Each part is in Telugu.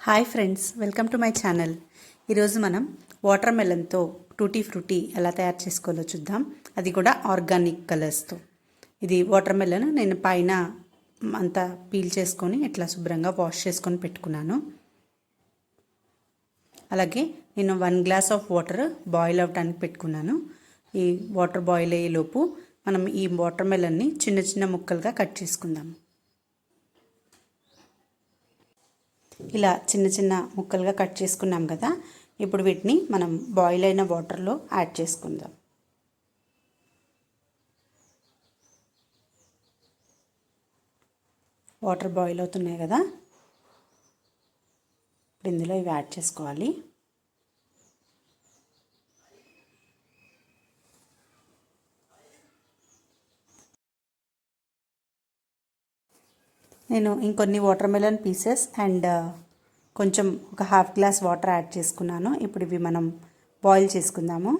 Hi friends, welcome to my channel. ఈరోజు మనం వాటర్ మెలన్తో టూటీ ఫ్రూటీ ఎలా తయారు చేసుకోవాలో చూద్దాం. అది కూడా ఆర్గానిక్ కలర్స్తో. ఇది వాటర్ మెలన్ నేను పైన అంతా పీల్ చేసుకొని ఇట్లా శుభ్రంగా వాష్ చేసుకొని పెట్టుకున్నాను. అలాగే నేను 1 గ్లాస్ ఆఫ్ వాటర్ బాయిల్ అవ్వడానికి పెట్టుకున్నాను. ఈ వాటర్ బాయిల్ అయ్యేలోపు మనం ఈ వాటర్ మెలన్ని చిన్న చిన్న ముక్కలుగా కట్ చేసుకుందాం. ఇలా చిన్న చిన్న ముక్కలుగా కట్ చేసుకున్నాం కదా. ఇప్పుడు వీటిని మనం బాయిల్ అయిన వాటర్లో యాడ్ చేసుకుందాం. వాటర్ బాయిల్ అవుతున్నాయి కదా, ఇప్పుడు ఇందులో ఇవి యాడ్ చేసుకోవాలి. నేను ఇంకొన్ని వాటర్ మెలన్ పీసెస్ అండ్ కొంచెం ఒక హాఫ్ గ్లాస్ వాటర్ యాడ్ చేసుకున్నాను. ఇప్పుడు ఇవి మనం బాయిల్ చేసుకుందాము.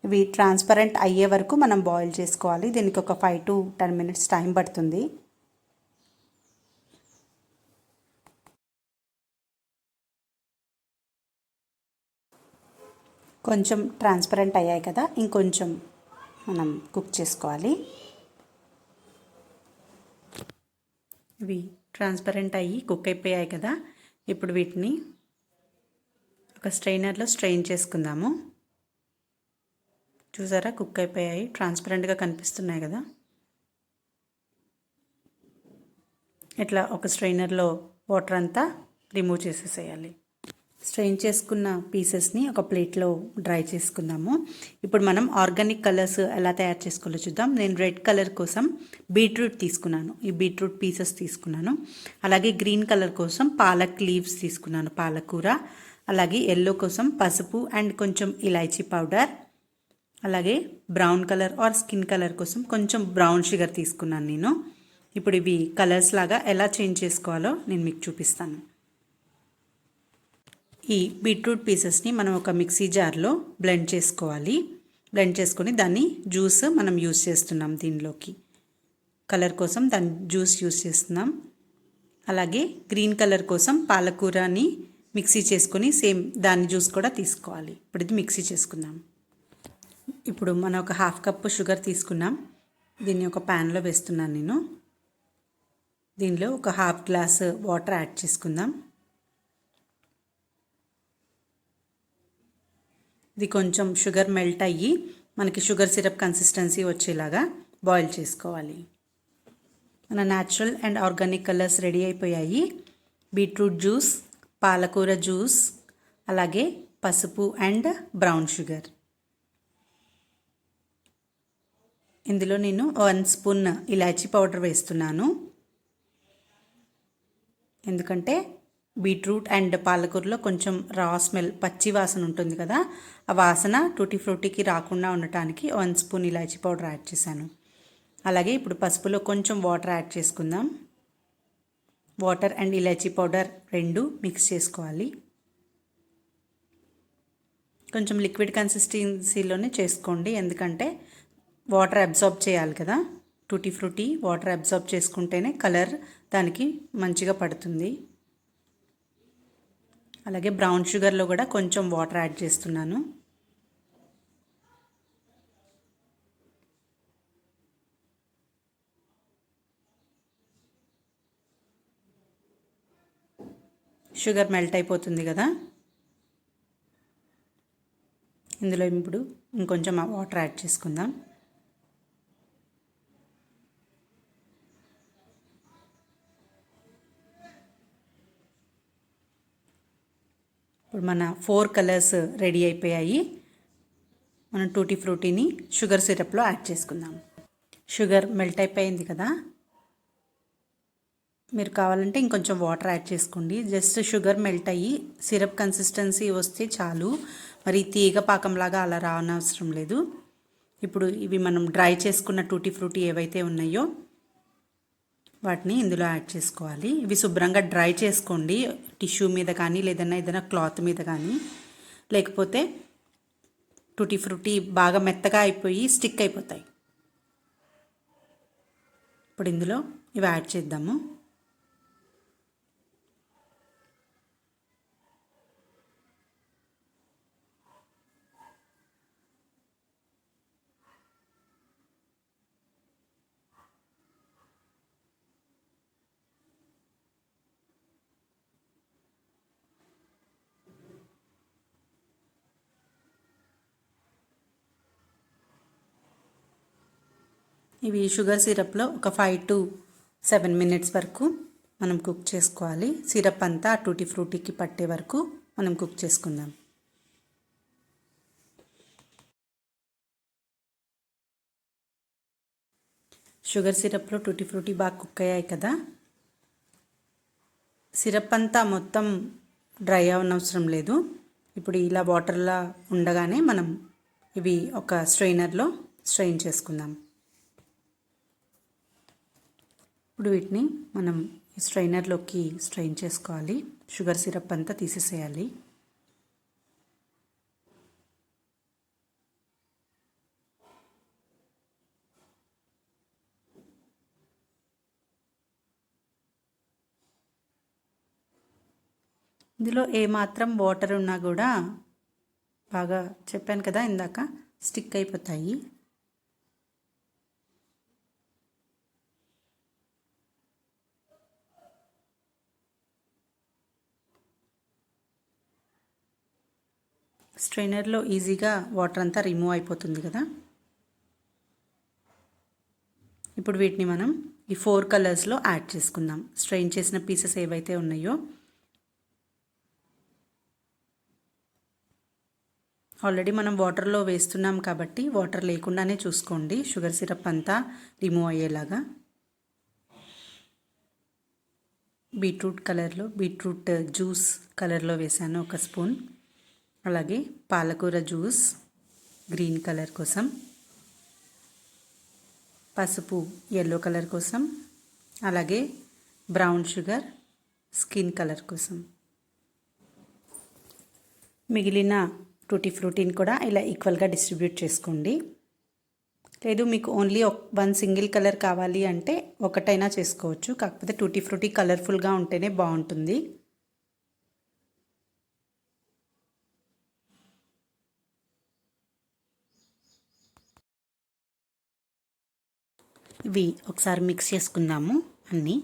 ఇవి ట్రాన్స్పరెంట్ అయ్యే వరకు మనం బాయిల్ చేసుకోవాలి. దీనికి ఒక 5 to 10 minutes టైం పడుతుంది. కొంచెం ట్రాన్స్పరెంట్ అయ్యాయి కదా, ఇంకొంచెం మనం కుక్ చేసుకోవాలి. ఇవి ట్రాన్స్పరెంట్ అయ్యి కుక్ అయిపోయాయి కదా. ఇప్పుడు వీటిని ఒక స్ట్రైనర్లో స్ట్రెయిన్ చేసుకుందాము. చూసారా, కుక్ అయిపోయాయి, ట్రాన్స్పరెంట్గా కనిపిస్తున్నాయి కదా. ఇట్లా ఒక స్ట్రైనర్లో వాటర్ అంతా రిమూవ్ చేసేసేయాలి. స్ట్రెయిన్ చేసుకున్న పీసెస్ని ఒక ప్లేట్లో డ్రై చేసుకుందాము. ఇప్పుడు మనం ఆర్గానిక్ కలర్స్ ఎలా తయారు చేసుకోవాలో చూద్దాం. నేను రెడ్ కలర్ కోసం బీట్రూట్ తీసుకున్నాను. ఈ బీట్రూట్ పీసెస్ తీసుకున్నాను. అలాగే గ్రీన్ కలర్ కోసం పాలక్ లీవ్స్ తీసుకున్నాను, పాలకూర. అలాగే ఎల్లో కోసం పసుపు అండ్ కొంచెం ఇలాచీ పౌడర్. అలాగే brown colour or skin colour కోసం కొంచెం బ్రౌన్ షుగర్ తీసుకున్నాను నేను. ఇప్పుడు ఇవి కలర్స్ లాగా ఎలా చేంజ్ చేసుకోవాలో నేను మీకు చూపిస్తాను. ఈ బీట్రూట్ పీసెస్ని మనం ఒక మిక్సీ జార్లో బ్లెండ్ చేసుకోవాలి. బ్లెండ్ చేసుకొని దాన్ని జ్యూస్ మనం యూస్ చేస్తున్నాం. దీనిలోకి కలర్ కోసం దాని జ్యూస్ యూస్ చేస్తున్నాం. అలాగే గ్రీన్ కలర్ కోసం పాలకూరని మిక్సీ చేసుకొని సేమ్ దాని జ్యూస్ కూడా తీసుకోవాలి. ఇప్పుడు ఇది మిక్సీ చేసుకుందాం. ఇప్పుడు మనం ఒక హాఫ్ కప్పు షుగర్ తీసుకున్నాం. దీన్ని ఒక ప్యాన్లో వేస్తున్నాను నేను. దీనిలో ఒక హాఫ్ గ్లాస్ వాటర్ యాడ్ చేసుకుందాం. ఇది కొంచెం షుగర్ మెల్ట్ అయ్యి మనకి షుగర్ సిరప్ కన్సిస్టెన్సీ వచ్చేలాగా బాయిల్ చేసుకోవాలి. మన natural and organic colours ready అయిపోయాయి. బీట్రూట్ జ్యూస్, పాలకూర జ్యూస్, అలాగే పసుపు అండ్ బ్రౌన్ షుగర్. ఇందులో నేను 1 స్పూన్ ఇలాచీ పౌడర్ వేస్తున్నాను. ఎందుకంటే బీట్రూట్ అండ్ పాలకూరలో కొంచెం రా స్మెల్, పచ్చి వాసన ఉంటుంది కదా. ఆ వాసన టూటీ ఫ్రూటీకి రాకుండా ఉండటానికి 1 స్పూన్ ఇలాచీ పౌడర్ యాడ్ చేశాను. అలాగే ఇప్పుడు పసుపులో కొంచెం వాటర్ యాడ్ చేసుకుందాం. వాటర్ అండ్ ఇలాచీ పౌడర్ రెండు మిక్స్ చేసుకోవాలి. కొంచెం లిక్విడ్ కన్సిస్టెన్సీలోనే చేసుకోండి, ఎందుకంటే వాటర్ అబ్జార్బ్ చేయాలి కదా. టూటీ ఫ్రూటీ వాటర్ అబ్జార్బ్ చేసుకుంటేనే కలర్ దానికి మంచిగా పడుతుంది. అలాగే బ్రౌన్ షుగర్లో కూడా కొంచెం వాటర్ యాడ్ చేస్తున్నాను. షుగర్ మెల్ట్ అయిపోతుంది కదా. ఇందులో ఇప్పుడు ఇంకొంచెం వాటర్ యాడ్ చేసుకుందాం. ఇప్పుడు మన 4 కలర్స్ రెడీ అయిపోయాయి. మనం టూటీ ఫ్రూటీని షుగర్ సిరప్లో యాడ్ చేసుకుందాం. షుగర్ మెల్ట్ అయిపోయింది కదా. మీరు కావాలంటే ఇంకొంచెం వాటర్ యాడ్ చేసుకోండి. జస్ట్ షుగర్ మెల్ట్ అయ్యి సిరప్ కన్సిస్టెన్సీ వస్తే చాలు. మరి తీగ పాకంలాగా అలా రానవసరం లేదు. ఇప్పుడు ఇవి మనం డ్రై చేసుకున్న టూటీ ఫ్రూటీ ఏవైతే ఉన్నాయో వాటిని ఇందులో యాడ్ చేసుకోవాలి. ఇవి శుభ్రంగా డ్రై చేసుకోండి, టిష్యూ మీద కానీ ఏదైనా క్లాత్ మీద కానీ. లేకపోతే టూటీ ఫ్రూటీ బాగా మెత్తగా అయిపోయి స్టిక్ అయిపోతాయి. ఇప్పుడు ఇందులో ఇవి యాడ్ చేద్దాము. ఇవి షుగర్ సిరప్లో ఒక 5 to 7 minutes వరకు మనం కుక్ చేసుకోవాలి. సిరప్ అంతా టూటీ ఫ్రూటీకి పట్టే వరకు మనం కుక్ చేసుకుందాం. షుగర్ సిరప్లో టూటీ ఫ్రూటీ బాగా కుక్ అయ్యాయి కదా. సిరప్ అంతా మొత్తం డ్రై అవనవసరం లేదు. ఇప్పుడు ఇలా వాటర్లా ఉండగానే మనం ఇవి ఒక స్ట్రైనర్లో స్ట్రెయిన్ చేసుకుందాం. ఇప్పుడు వీటిని మనం స్ట్రైనర్లోకి స్ట్రెయిన్ చేసుకోవాలి. షుగర్ సిరప్ అంతా తీసేసేయాలి. ఇందులో ఏమాత్రం వాటర్ ఉన్నా కూడా బాగా చెప్పాను కదా ఇందాక స్టిక్ అయిపోతాయి. స్ట్రైనర్లో ఈజీగా వాటర్ అంతా రిమూవ్ అయిపోతుంది కదా. ఇప్పుడు వీటిని మనం ఈ 4 కలర్స్లో యాడ్ చేసుకుందాం. స్ట్రెయిన్ చేసిన పీసెస్ ఏవైతే ఉన్నాయో ఆల్రెడీ మనం వాటర్లో వేస్తున్నాం కాబట్టి వాటర్ లేకుండానే చూసుకోండి షుగర్ సిరప్ అంతా రిమూవ్ అయ్యేలాగా. బీట్రూట్ జ్యూస్ కలర్లో వేసాను 1 స్పూన్. అలాగే పాలకూర జ్యూస్ గ్రీన్ కలర్ కోసం, పసుపు ఎల్లో కలర్ కోసం, అలాగే బ్రౌన్ షుగర్ స్కిన్ కలర్ కోసం. మిగిలిన టూటీ ఫ్రూటీని కూడా ఇలా ఈక్వల్గా డిస్ట్రిబ్యూట్ చేసుకోండి. లేదు మీకు ఓన్లీ 1 సింగిల్ కలర్ కావాలి అంటే ఒకటైనా చేసుకోవచ్చు. కాకపోతే టూటీ ఫ్రూటీ కలర్ఫుల్గా ఉంటేనే బాగుంటుంది. ఇవి ఒకసారి మిక్స్ చేసుకుందాము అన్నీ.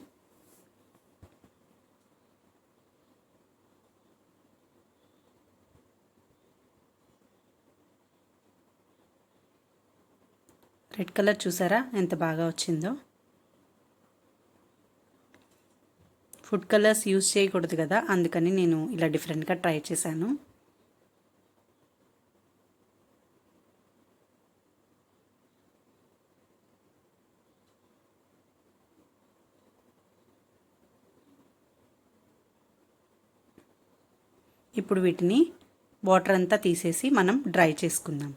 రెడ్ కలర్ చూసారా ఎంత బాగా వచ్చిందో. ఫుడ్ కలర్స్ యూజ్ చేయకూడదు కదా, అందుకని నేను ఇలా డిఫరెంట్గా ట్రై చేశాను. ఇప్పుడు వీటిని వాటర్ అంతా తీసేసి మనం డ్రై చేసుకుందాం.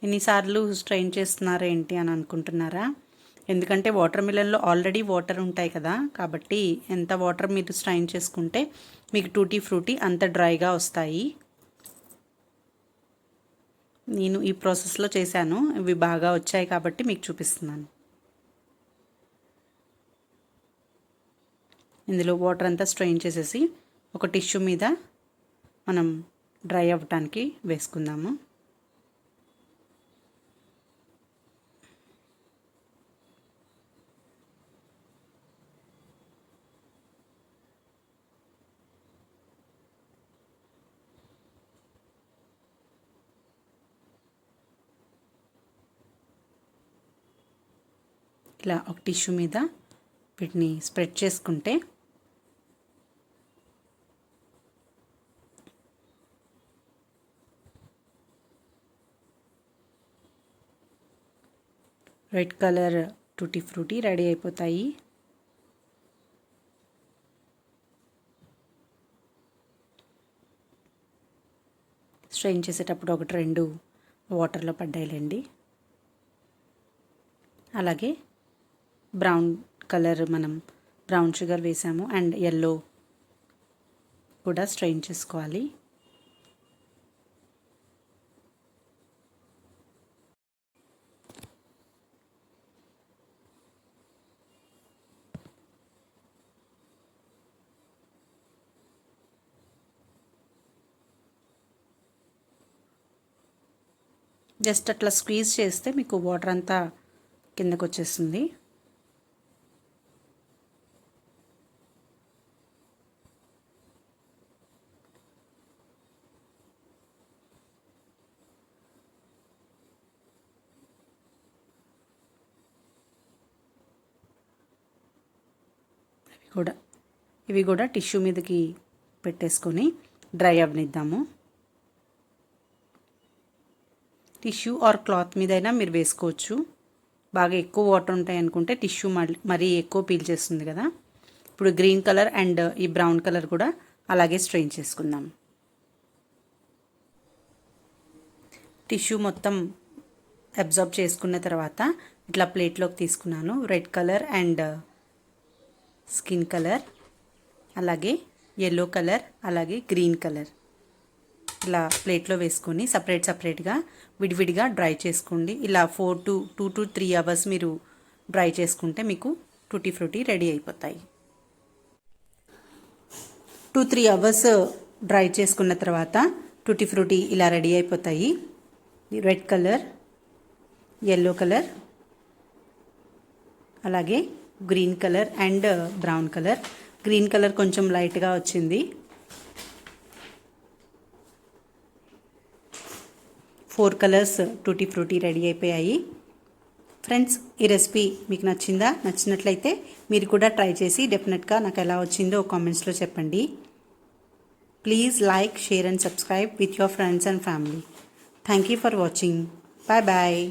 ఎన్నిసార్లు స్ట్రెయిన్ చేస్తున్నారా ఏంటి అని అనుకుంటున్నారా? ఎందుకంటే వాటర్ మిలన్లో ఆల్రెడీ వాటర్ ఉంటాయి కదా, కాబట్టి ఎంత వాటర్ మీరు స్ట్రెయిన్ చేసుకుంటే మీకు టూటీ ఫ్రూటీ అంత డ్రైగా వస్తాయి. నేను ఈ ప్రాసెస్లో చేశాను, ఇవి బాగా వచ్చాయి కాబట్టి మీకు చూపిస్తున్నాను. ఇందులో వాటర్ అంతా స్ట్రెయిన్ చేసేసి ఒక టిష్యూ మీద మనం డ్రై అవ్వటానికి వేసుకుందాము. ఇలా ఒక టిష్యూ మీద వీటిని స్ప్రెడ్ చేసుకుంటే red colour tutti frutti ready అయిపోతాయి. స్ట్రెయిన్ చేసేటప్పుడు 1-2 వాటర్లో పడ్డాయిలేండి. అలాగే బ్రౌన్ కలర్ మనం బ్రౌన్ షుగర్ వేసాము అండ్ ఎల్లో కూడా స్ట్రెయిన్ చేసుకోవాలి. జస్ట్ అట్లా స్క్వీజ్ చేస్తే మీకు వాటర్ అంతా కిందకు వచ్చేస్తుంది. ఇవి కూడా టిష్యూ మీదకి పెట్టేసుకొని డ్రై అవ్వనిద్దాము. టిష్యూ ఆర్ క్లాత్ మీదైనా మీరు వేసుకోవచ్చు. బాగా ఎక్కువ వాటర్ ఉంటాయి అనుకుంటే టిష్యూ మరీ ఎక్కువ పీల్చేస్తుంది కదా. ఇప్పుడు గ్రీన్ కలర్ అండ్ ఈ బ్రౌన్ కలర్ కూడా అలాగే స్ట్రెయిన్ చేసుకుందాం. టిష్యూ మొత్తం అబ్జార్బ్ చేసుకున్న తర్వాత ఇట్లా ప్లేట్లోకి తీసుకున్నాను. Red colour and skin colour, అలాగే ఎల్లో కలర్, అలాగే గ్రీన్ కలర్ ఇలా ప్లేట్లో వేసుకొని సపరేట్గా విడివిడిగా డ్రై చేసుకోండి. ఇలా 2 to 3 అవర్స్ మీరు డ్రై చేసుకుంటే మీకు టూటీ ఫ్రూటీ రెడీ అయిపోతాయి. 2-3 అవర్స్ డ్రై చేసుకున్న తర్వాత టూటీ ఫ్రూటీ ఇలా రెడీ అయిపోతాయి. రెడ్ కలర్, ఎల్లో కలర్, అలాగే green colour and brown colour. Green colour కొంచెం లైట్గా వచ్చింది. 4 కలర్స్ టూటీ ఫ్రూటీ రెడీ అయిపోయాయి. ఫ్రెండ్స్, ఈ రెసిపీ మీకు నచ్చినట్లయితే మీరు కూడా ట్రై చేసి డెఫినెట్గా నాకు ఎలా వచ్చిందో కామెంట్స్లో చెప్పండి. Please like, share and subscribe with your friends and family. Thank you for watching. Bye bye.